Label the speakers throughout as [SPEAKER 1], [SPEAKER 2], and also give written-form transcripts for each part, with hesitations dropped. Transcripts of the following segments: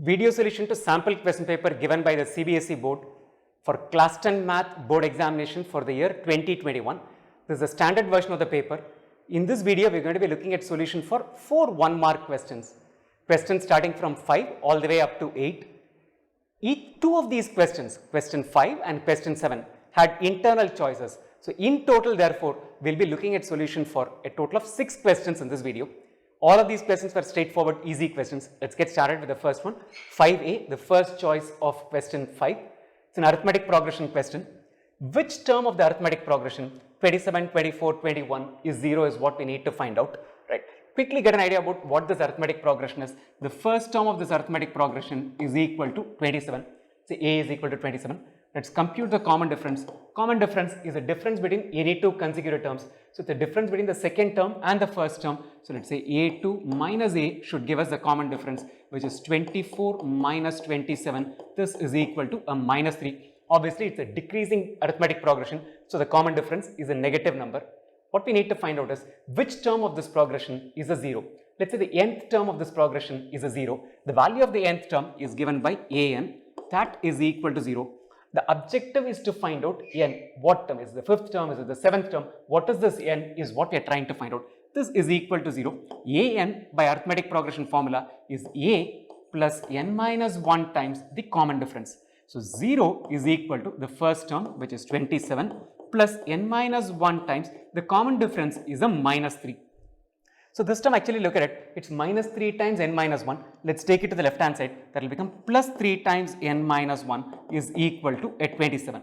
[SPEAKER 1] Video solution to sample question paper given by the CBSE board for class 10 math board examination for the year 2021. This is a standard version of the paper. In this video, we are going to be looking at solution for 4 1-mark questions. Questions starting from 5 all the way up to 8. Two of these questions, question 5 and question 7, had internal choices. So, in total therefore, we will be looking at solution for a total of 6 questions in this video. All of these questions were straightforward, easy questions. Let's get started with the first one. 5A, the first choice of question 5. It's an arithmetic progression question. Which term of the arithmetic progression 27, 24, 21 is 0 is what we need to find out. Right. Quickly get an idea about what this arithmetic progression is. The first term of this arithmetic progression is equal to 27. Say A is equal to 27. Let's compute the common difference. Common difference is a difference between any two consecutive terms. So, the difference between the second term and the first term. So, let's say A2 minus A should give us the common difference, which is 24 minus 27. This is equal to a minus 3. Obviously, it's a decreasing arithmetic progression. So, the common difference is a negative number. What we need to find out is which term of this progression is a 0. Let's say the nth term of this progression is a 0. The value of the nth term is given by an, that is equal to 0. The objective is to find out n. What term is the 5th term? Is it the 7th term? What is this n is what we are trying to find out. This is equal to 0. An by arithmetic progression formula is a plus n minus 1 times the common difference. So, 0 is equal to the first term, which is 27, plus n minus 1 times the common difference is a minus 3. So, this term actually look at it, it's minus 3 times n minus 1. Let's take it to the left hand side, that will become plus 3 times n minus 1 is equal to 27.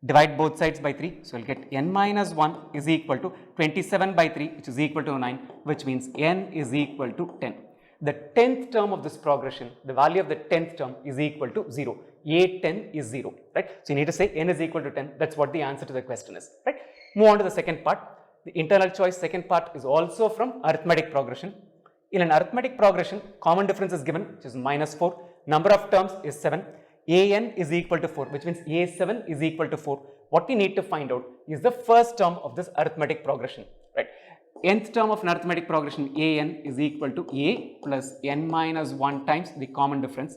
[SPEAKER 1] Divide both sides by 3, so we'll get n minus 1 is equal to 27 by 3, which is equal to 9, which means n is equal to 10. The 10th term of this progression, the value of the 10th term is equal to 0. A10 is 0, right? So, you need to say n is equal to 10, that's what the answer to the question is, right? Move on to the second part. The internal choice second part is also from arithmetic progression. In an arithmetic progression, common difference is given, which is minus 4. Number of terms is 7. An is equal to 4, which means A7 is equal to 4. What we need to find out is the first term of this arithmetic progression, right? Nth term of an arithmetic progression An is equal to A plus n minus 1 times the common difference.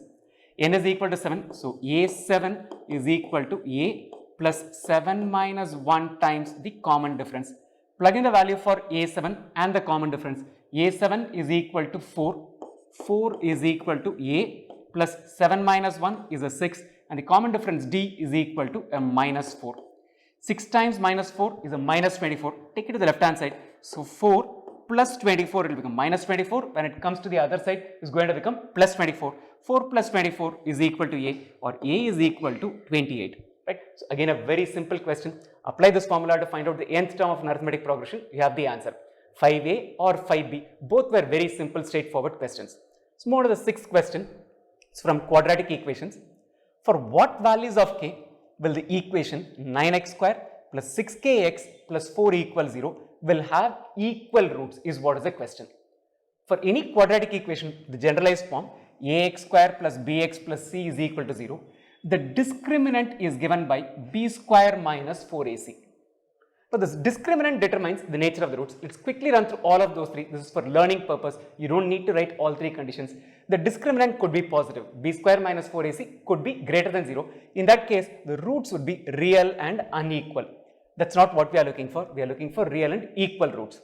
[SPEAKER 1] N is equal to 7. So, A7 is equal to A plus 7 minus 1 times the common difference. Plug in the value for A7 and the common difference. A7 is equal to 4. 4 is equal to A plus 7 minus 1 is a 6 and the common difference D is equal to a minus 4. 6 times minus 4 is a minus 24. Take it to the left hand side. So, 4 plus 24 it will become minus 24. When it comes to the other side, it is going to become plus 24. 4 plus 24 is equal to A, or A is equal to 28. Right. So, again a very simple question. Apply this formula to find out the nth term of an arithmetic progression. You have the answer. 5A or 5B. Both were very simple, straightforward questions. Let's move on to the sixth question. It's from quadratic equations. For what values of k will the equation 9x square plus 6kx plus 4 equals 0 will have equal roots is what is the question. For any quadratic equation, the generalized form ax square plus bx plus c is equal to 0. The discriminant is given by b square minus 4ac. So, this discriminant determines the nature of the roots. Let's quickly run through all of those three. This is for learning purpose. You don't need to write all three conditions. The discriminant could be positive. B square minus 4ac could be greater than 0. In that case, the roots would be real and unequal. That's not what we are looking for. We are looking for real and equal roots.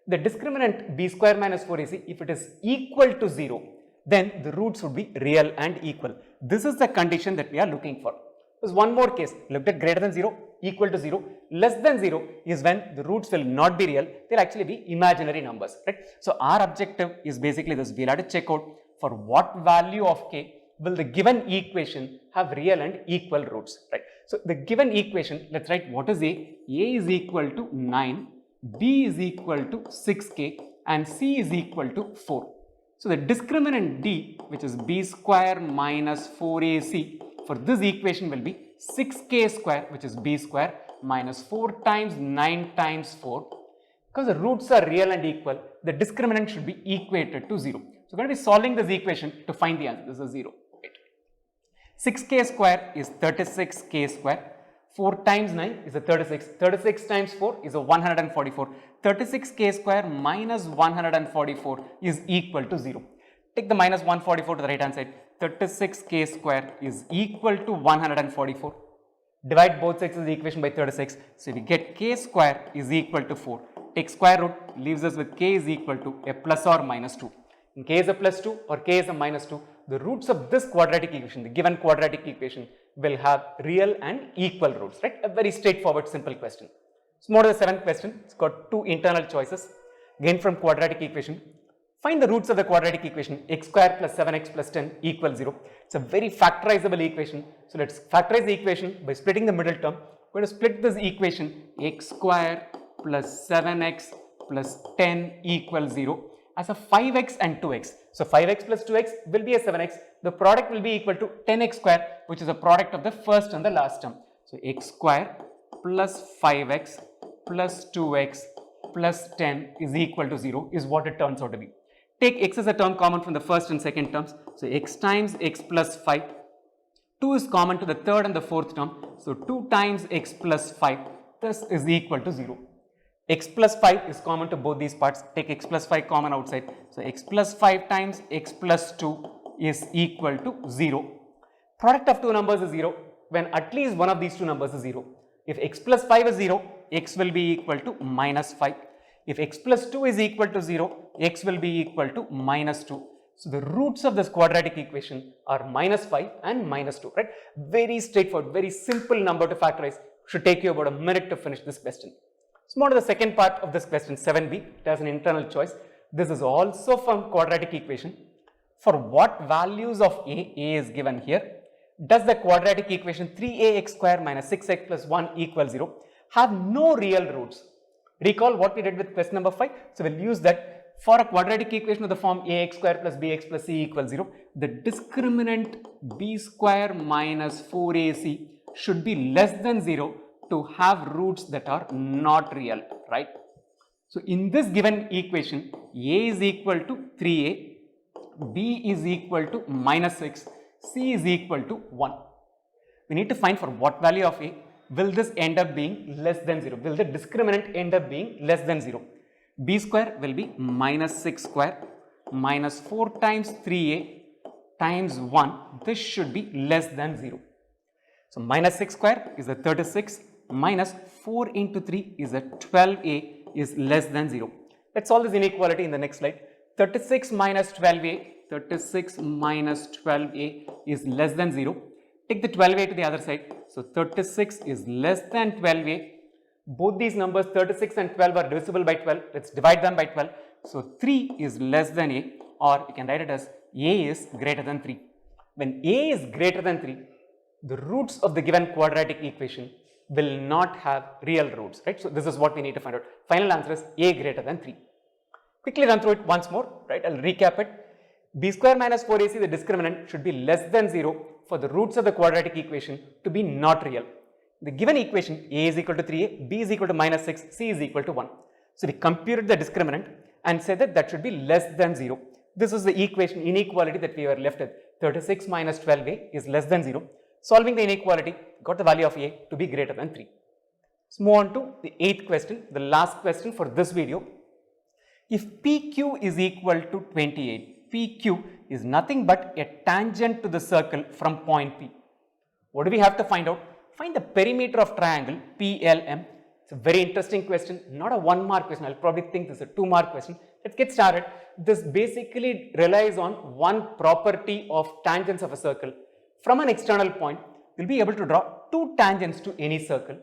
[SPEAKER 1] The discriminant b square minus 4ac, if it is equal to 0, then the roots would be real and equal. This is the condition that we are looking for. There's one more case, looked at greater than 0, equal to 0, less than 0 is when the roots will not be real, they'll actually be imaginary numbers, right? So, our objective is basically this, we'll have to check out for what value of k will the given equation have real and equal roots, right? So, the given equation, let's write what is A is equal to 9, B is equal to 6k and C is equal to 4. So, the discriminant D, which is b square minus 4ac, for this equation will be 6k square, which is b square minus 4 times 9 times 4. Because the roots are real and equal, the discriminant should be equated to 0. So, we are going to be solving this equation to find the answer. This is 0. Right. 6k square is 36k square. 4 times 9 is a 36. 36 times 4 is a 144. 36k square minus 144 is equal to 0. Take the minus 144 to the right hand side. 36k square is equal to 144. Divide both sides of the equation by 36. So we get k square is equal to 4. Take square root, leaves us with k is equal to a plus or minus 2. In k is a plus 2 or k is a minus 2, the roots of this quadratic equation, the given quadratic equation, will have real and equal roots, right? A very straightforward, simple question. So, more to the seventh question. It's got two internal choices. Again from quadratic equation. Find the roots of the quadratic equation x square plus 7x plus 10 equals 0. It's a very factorizable equation. So, let's factorize the equation by splitting the middle term. We're going to split this equation x square plus 7x plus 10 equals 0 as a 5x and 2x. So, 5x plus 2x will be a 7x. The product will be equal to 10x square, which is a product of the first and the last term. So, x square plus 5x plus 2x plus 10 is equal to 0 is what it turns out to be. Take x as a term common from the first and second terms. So, x times x plus 5. 2 is common to the third and the fourth term. So, 2 times x plus 5. This is equal to 0. X plus 5 is common to both these parts. Take x plus 5 common outside. So, x plus 5 times x plus 2 is equal to 0. Product of two numbers is 0 when at least one of these two numbers is 0. If x plus 5 is 0, x will be equal to minus 5. If x plus 2 is equal to 0, x will be equal to minus 2. So, the roots of this quadratic equation are minus 5 and minus 2, right? Very straightforward, very simple number to factorize. Should take you about a minute to finish this question. So, more to the second part of this question, 7b. It has an internal choice. This is also from quadratic equation. For what values of a is given here, does the quadratic equation 3ax square minus 6x plus 1 equals 0 have no real roots? Recall what we did with question number 5. So, we will use that for a quadratic equation of the form ax square plus bx plus c equals 0. The discriminant b square minus 4ac should be less than 0 to have roots that are not real, right? So, in this given equation, a is equal to 3a, b is equal to minus 6, c is equal to 1. We need to find for what value of a will this end up being less than 0? Will the discriminant end up being less than 0? B square will be minus 6 square minus 4 times 3a times 1. This should be less than 0. So, minus 6 square is a 36 minus 4 into 3 is a 12a is less than 0. Let's solve this inequality in the next slide. 36 minus 12a, 36 minus 12a is less than 0. Take the 12a to the other side. So, 36 is less than 12a. Both these numbers 36 and 12 are divisible by 12. Let's divide them by 12. So, 3 is less than a, or you can write it as a is greater than 3. When a is greater than 3, the roots of the given quadratic equation will not have real roots, right? So, this is what we need to find out. Final answer is a greater than 3. Quickly run through it once more, right? I'll recap it. B square minus 4ac, the discriminant, should be less than 0 for the roots of the quadratic equation to be not real. The given equation, a is equal to 3a, b is equal to minus 6, c is equal to 1. So, we computed the discriminant and said that that should be less than 0. This is the equation inequality that we were left with. 36 minus 12a is less than 0. Solving the inequality, got the value of a to be greater than 3. Let's move on to the 8th question, the last question for this video. If PQ is equal to 28, PQ is nothing but a tangent to the circle from point P. What do we have to find out? Find the perimeter of triangle PLM. It's a very interesting question, not a 1 mark question. I'll probably think this is a 2 mark question. Let's get started. This basically relies on one property of tangents of a circle. From an external point, we'll be able to draw two tangents to any circle.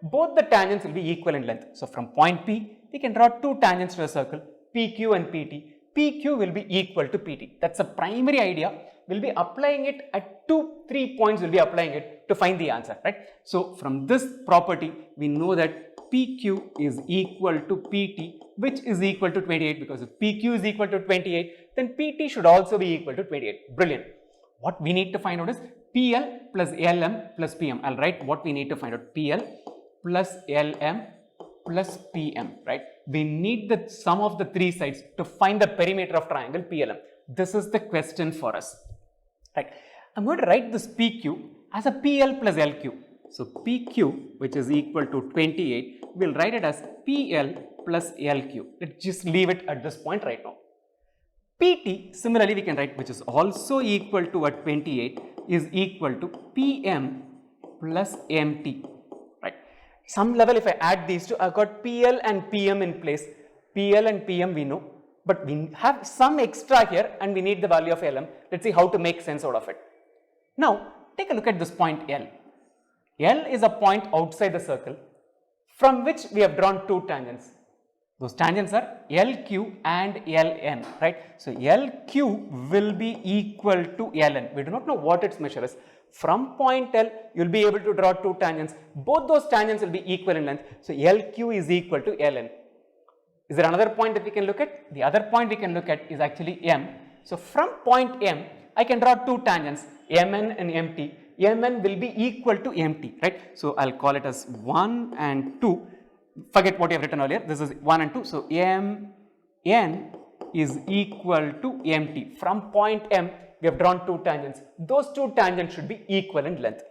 [SPEAKER 1] Both the tangents will be equal in length. So, from point P, we can draw two tangents to a circle, PQ and PT. PQ will be equal to PT. That's a primary idea. We'll be applying it at 3 points, we'll be applying it to find the answer, right? So, from this property, we know that PQ is equal to PT, which is equal to 28, because if PQ is equal to 28, then PT should also be equal to 28. Brilliant. What we need to find out is PL plus LM plus PM. I'll write what we need to find out. PL plus LM plus PM, right? We need the sum of the three sides to find the perimeter of triangle PLM. This is the question for us, right? I'm going to write this PQ as a PL plus LQ. So, PQ, which is equal to 28, we'll write it as PL plus LQ. Let's just leave it at this point right now. PT, similarly we can write, which is also equal to what 28 is equal to PM plus MT, right? Some level if I add these two, I've got PL and PM in place. PL and PM we know, but we have some extra here and we need the value of LM. Let's see how to make sense out of it. Now, take a look at this point L. L is a point outside the circle from which we have drawn two tangents. Those tangents are LQ and LN, right? So, LQ will be equal to LN. We do not know what its measure is. From point L, you will be able to draw two tangents. Both those tangents will be equal in length. So, LQ is equal to LN. Is there another point that we can look at? The other point we can look at is actually M. So, from point M, I can draw two tangents, MN and MT. MN will be equal to MT, right? So, I will call it as 1 and 2. Forget what you have written earlier. This is 1 and 2. So, MN is equal to MT. From point M, we have drawn two tangents. Those two tangents should be equal in length.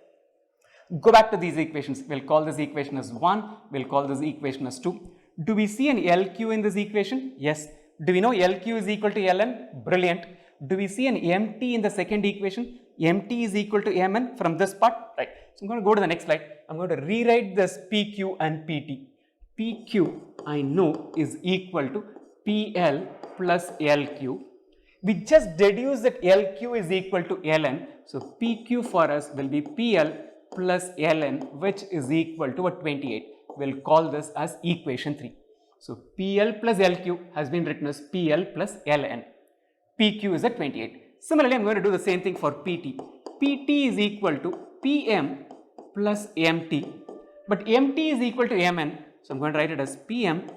[SPEAKER 1] Go back to these equations. We will call this equation as 1. We will call this equation as 2. Do we see an LQ in this equation? Yes. Do we know LQ is equal to LN? Brilliant. Do we see an MT in the second equation? MT is equal to MN from this part? Right. So, I am going to go to the next slide. I am going to rewrite this PQ and PT. PQ I know is equal to PL plus LQ. We just deduce that LQ is equal to LN. So, PQ for us will be PL plus LN, which is equal to 28. We will call this as equation 3. So, PL plus LQ has been written as PL plus LN. PQ is at 28. Similarly, I am going to do the same thing for PT. PT is equal to PM plus MT, but MT is equal to MN. So, I am going to write it as PM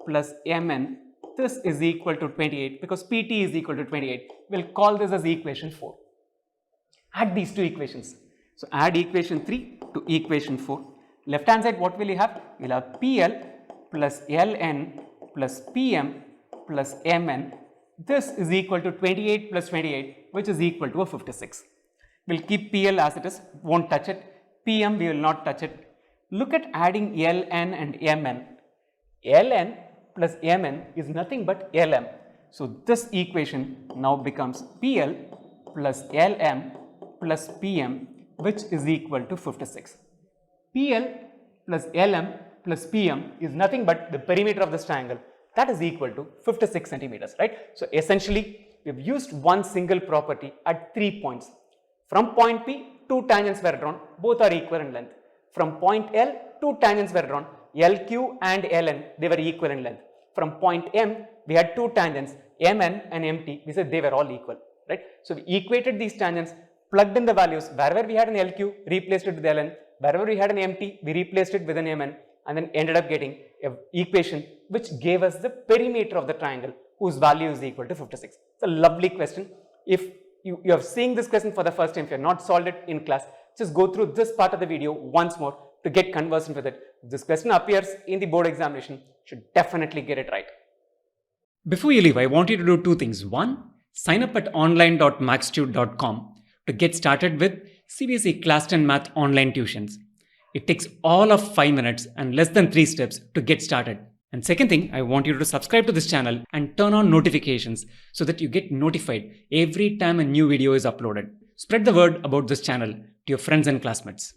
[SPEAKER 1] plus MN. This is equal to 28 because PT is equal to 28. We will call this as equation 4. Add these two equations. So, add equation 3 to equation 4. Left hand side, what will you have? You will have PL plus LN plus PM plus MN. This is equal to 28 plus 28, which is equal to 56. We will keep PL as it is, won't touch it. PM we will not touch it. Look at adding LN and MN. LN plus MN is nothing but LM. So, this equation now becomes PL plus LM plus PM, which is equal to 56. PL plus LM plus PM is nothing but the perimeter of this triangle. That is equal to 56 centimeters, right? So, essentially, we have used one single property at 3 points. From point P, two tangents were drawn, both are equal in length. From point L, two tangents were drawn, LQ and LN, they were equal in length. From point M, we had two tangents, MN and MT, we said they were all equal, right? So, we equated these tangents, plugged in the values, wherever we had an LQ, replaced it with LN, wherever we had an MT, we replaced it with an MN, and then ended up getting an equation which gave us the perimeter of the triangle whose value is equal to 56. It's a lovely question. If you have seen this question for the first time, if you have not solved it in class, just go through this part of the video once more to get conversant with it. If this question appears in the board examination, you should definitely get it right. Before you leave, I want you to do two things. One, sign up at online.maxtute.com to get started with CBSE Class 10 Math online tuitions. It takes all of 5 minutes and less than 3 steps to get started. And second thing, I want you to subscribe to this channel and turn on notifications so that you get notified every time a new video is uploaded. Spread the word about this channel to your friends and classmates.